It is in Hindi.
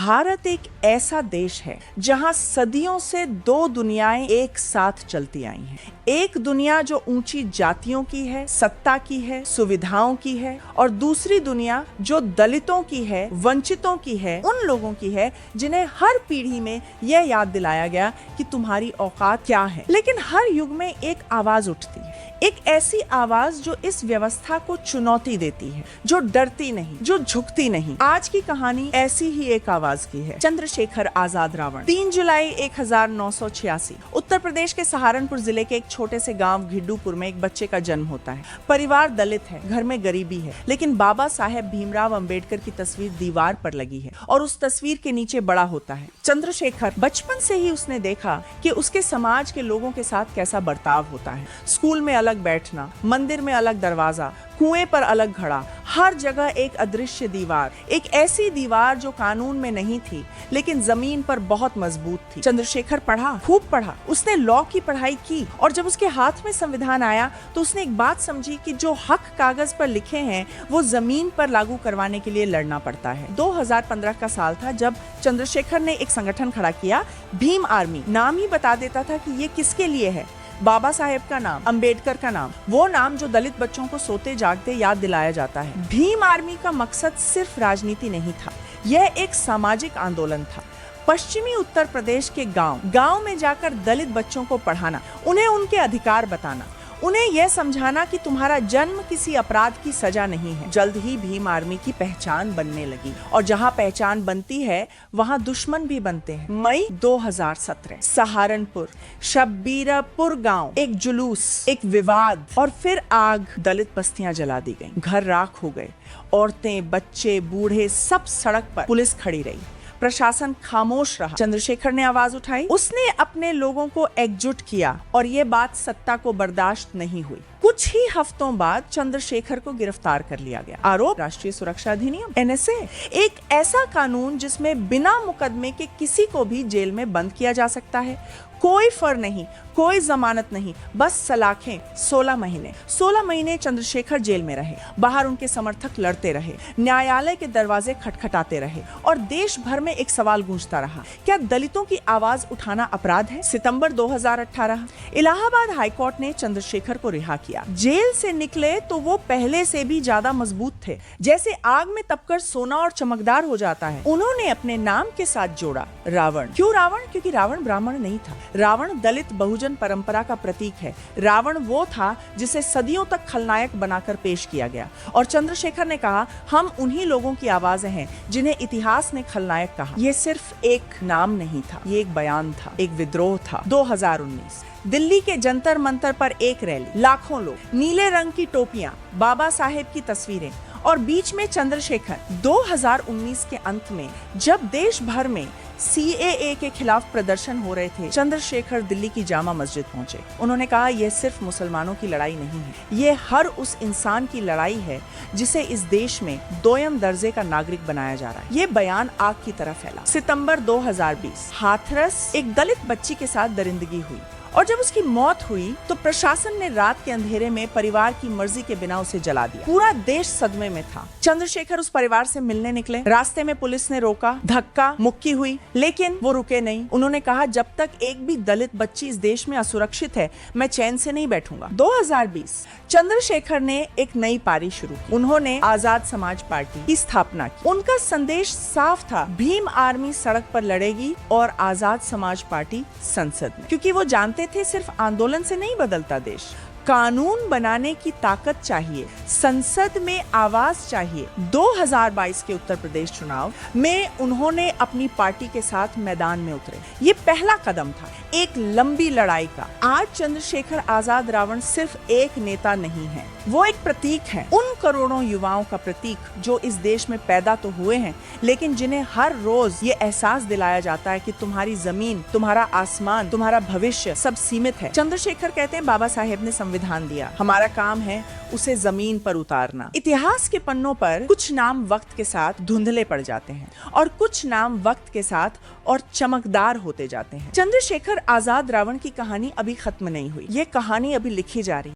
भारत एक ऐसा देश है जहां सदियों से दो दुनियाएं एक साथ चलती आई हैं। एक दुनिया जो ऊंची जातियों की है, सत्ता की है, सुविधाओं की है, और दूसरी दुनिया जो दलितों की है, वंचितों की है, उन लोगों की है जिन्हें हर पीढ़ी में यह याद दिलाया गया कि तुम्हारी औकात क्या है। लेकिन हर युग में एक आवाज उठती है, एक ऐसी आवाज जो इस व्यवस्था को चुनौती देती है, जो डरती नहीं, जो झुकती नहीं। आज की कहानी ऐसी ही एक आवाज की है। चंद्रशेखर आजाद रावण। 3 जुलाई 1986 उत्तर प्रदेश के सहारनपुर जिले के एक छोटे से गांव घिड्डूपुर में एक बच्चे का जन्म होता है। परिवार दलित है, घर में गरीबी है, लेकिन बाबा साहेब भीमराव अंबेडकर की तस्वीर दीवार पर लगी है और उस तस्वीर के नीचे बड़ा होता है। चंद्रशेखर बचपन से ही उसने देखा कि उसके समाज के लोगों के साथ कैसा बर्ताव होता है। स्कूल में अलग बैठना, मंदिर में अलग दरवाजा, कुएं पर अलग घड़ा, हर जगह एक अदृश्य दीवार, एक ऐसी दीवार जो कानून में नहीं थी लेकिन जमीन पर बहुत मजबूत थी। चंद्रशेखर पढ़ा, खूब पढ़ा, उसने लॉ की पढ़ाई की और जब उसके हाथ में संविधान आया तो उसने एक बात समझी कि जो हक कागज पर लिखे हैं वो जमीन पर लागू करवाने के लिए लड़ना पड़ता है। 2015 का साल था जब चंद्रशेखर ने एक संगठन खड़ा किया, भीम आर्मी। नाम ही बता देता था कि ये किसके लिए है। बाबा साहेब का नाम, अंबेडकर का नाम, वो नाम जो दलित बच्चों को सोते जागते याद दिलाया जाता है। भीम आर्मी का मकसद सिर्फ राजनीति नहीं था, यह एक सामाजिक आंदोलन था। पश्चिमी उत्तर प्रदेश के गांव में जाकर दलित बच्चों को पढ़ाना, उन्हें उनके अधिकार बताना, उन्हें यह समझाना कि तुम्हारा जन्म किसी अपराध की सजा नहीं है। जल्द ही भीम आर्मी की पहचान बनने लगी और जहां पहचान बनती है वहां दुश्मन भी बनते हैं। मई 2017 सहारनपुर शब्बीरपुर गांव, एक जुलूस, एक विवाद और फिर आग। दलित बस्तियां जला दी गईं, घर राख हो गए, औरतें, बच्चे, बूढ़े सब सड़क पर। पुलिस खड़ी रही, प्रशासन खामोश रहा। चंद्रशेखर ने आवाज उठाई, उसने अपने लोगों को एकजुट किया और ये बात सत्ता को बर्दाश्त नहीं हुई। कुछ ही हफ्तों बाद चंद्रशेखर को गिरफ्तार कर लिया गया। आरोप राष्ट्रीय सुरक्षा अधिनियम NSA, एक ऐसा कानून जिसमें बिना मुकदमे के किसी को भी जेल में बंद किया जा सकता है। कोई फर नहीं, कोई जमानत नहीं, बस सलाखें। 16 महीने चंद्रशेखर जेल में रहे। बाहर उनके समर्थक लड़ते रहे, न्यायालय के दरवाजे खटखटाते रहे और देश भर में एक सवाल गूंजता रहा, क्या दलितों की आवाज उठाना अपराध है? सितंबर 2018 इलाहाबाद हाईकोर्ट ने चंद्रशेखर को रिहा किया। जेल से निकले तो वो पहले से भी ज्यादा मजबूत थे, जैसे आग में तपकर सोना और चमकदार हो जाता है। उन्होंने अपने नाम के साथ जोड़ा रावण। क्यों रावण? क्योंकि रावण ब्राह्मण नहीं था। रावण दलित बहुजन परंपरा का प्रतीक है। रावण वो था जिसे सदियों तक खलनायक बनाकर पेश किया गया और चंद्रशेखर ने कहा, हम उन्हीं लोगों की आवाजें हैं जिन्हें इतिहास ने खलनायक कहा। ये सिर्फ एक नाम नहीं था, ये एक बयान था, एक विद्रोह था। 2019 दिल्ली के जंतर मंतर पर एक रैली, लाखों लोग, नीले रंग की टोपियां, बाबा साहेब की तस्वीरें और बीच में चंद्रशेखर। 2019 के अंत में जब देश भर में CAA के खिलाफ प्रदर्शन हो रहे थे, चंद्रशेखर दिल्ली की जामा मस्जिद पहुंचे। उन्होंने कहा, यह सिर्फ मुसलमानों की लड़ाई नहीं है, ये हर उस इंसान की लड़ाई है जिसे इस देश में दोयम दर्जे का नागरिक बनाया जा रहा है। ये बयान आग की तरह फैला। सितंबर 2020 हाथरस एक दलित बच्ची के साथ दरिंदगी हुई और जब उसकी मौत हुई तो प्रशासन ने रात के अंधेरे में परिवार की मर्जी के बिना उसे जला दिया। पूरा देश सदमे में था। चंद्रशेखर उस परिवार से मिलने निकले, रास्ते में पुलिस ने रोका, धक्का मुक्की हुई, लेकिन वो रुके नहीं। उन्होंने कहा, जब तक एक भी दलित बच्ची इस देश में असुरक्षित है, मैं चैन से नहीं बैठूंगा। 2020 चंद्रशेखर ने एक नई पारी शुरू की। उन्होंने आजाद समाज पार्टी की स्थापना की। उनका संदेश साफ था, भीम आर्मी सड़क पर लड़ेगी और आजाद समाज पार्टी संसद में, क्योंकि वो जानते थे सिर्फ आंदोलन से नहीं बदलता देश, कानून बनाने की ताकत चाहिए, संसद में आवाज चाहिए। 2022 के उत्तर प्रदेश चुनाव में उन्होंने अपनी पार्टी के साथ मैदान में उतरे। ये पहला कदम था एक लंबी लड़ाई का। आज चंद्रशेखर आजाद रावण सिर्फ एक नेता नहीं है, वो एक प्रतीक है, उन करोड़ों युवाओं का प्रतीक जो इस देश में पैदा तो हुए हैं लेकिन जिन्हें हर रोज ये एहसास दिलाया जाता है कि तुम्हारी जमीन, तुम्हारा आसमान, तुम्हारा भविष्य सब सीमित है। चंद्रशेखर कहते हैं, बाबा साहेब ने संविधान दिया, हमारा काम है उसे जमीन पर उतारना। इतिहास के पन्नों पर कुछ नाम वक्त के साथ धुंधले पड़ जाते हैं और कुछ नाम वक्त के साथ और चमकदार होते जाते हैं। चंद्रशेखर आजाद रावण की कहानी अभी खत्म नहीं हुई, ये कहानी अभी लिखी जा रही है।